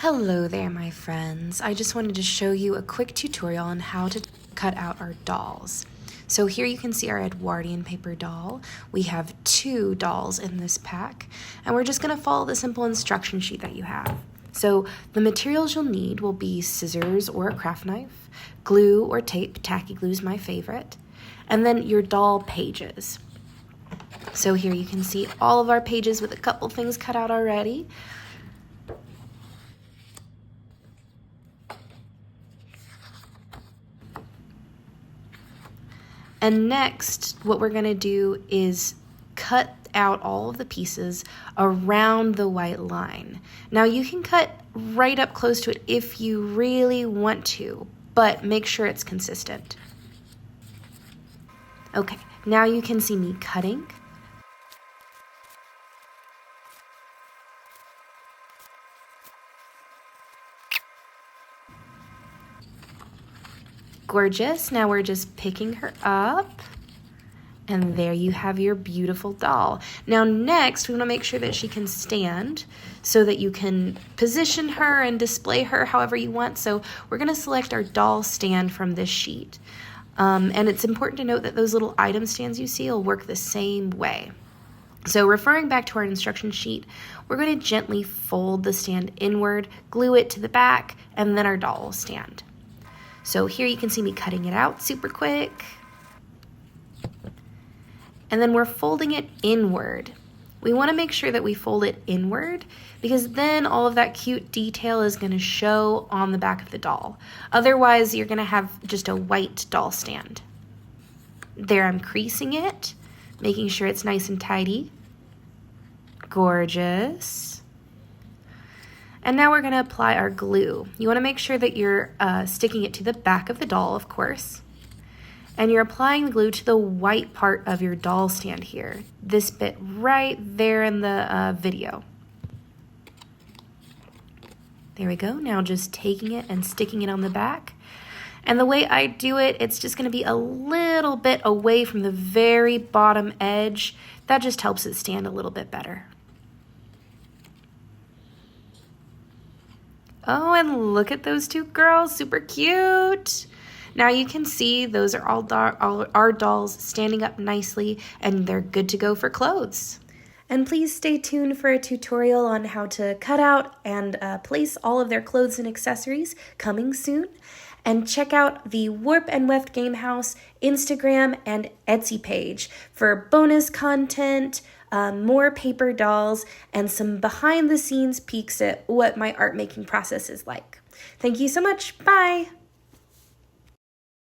Hello there, my friends. I just wanted to show you a quick tutorial on how to cut out our dolls. So here you can see our Edwardian paper doll. We have 2 dolls in this pack, and we're just going to follow the simple instruction sheet that you have. So the materials you'll need will be scissors or a craft knife, glue or tape, tacky glue is my favorite, and then your doll pages. So here you can see all of our pages with a couple things cut out already. And next, what we're going to do is cut out all of the pieces around the white line. Now you can cut right up close to it if you really want to, but make sure it's consistent. Okay, now you can see me cutting. Gorgeous. Now we're just picking her up. And there you have your beautiful doll. Now next, we want to make sure that she can stand so that you can position her and display her however you want. So we're going to select our doll stand from this sheet. And it's important to note that those little item stands you see will work the same way. So referring back to our instruction sheet, we're going to gently fold the stand inward, glue it to the back, and then our doll will stand. So here you can see me cutting it out super quick. And then we're folding it inward. We want to make sure that we fold it inward because then all of that cute detail is going to show on the back of the doll. Otherwise, you're going to have just a white doll stand. There, I'm creasing it, making sure it's nice and tidy. Gorgeous. And now we're going to apply our glue. You want to make sure that you're sticking it to the back of the doll, of course. And you're applying the glue to the white part of your doll stand here. This bit right there in the video. There we go. Now just taking it and sticking it on the back. And the way I do it, it's just going to be a little bit away from the very bottom edge. That just helps it stand a little bit better. Oh, and look at those 2 girls, super cute. Now you can see those are all our dolls standing up nicely and they're good to go for clothes. And please stay tuned for a tutorial on how to cut out and place all of their clothes and accessories coming soon. And check out the Warp and Weft Gamehouse Instagram and Etsy page for bonus content, more paper dolls, and some behind the scenes peeks at what my art making process is like. Thank you so much. Bye.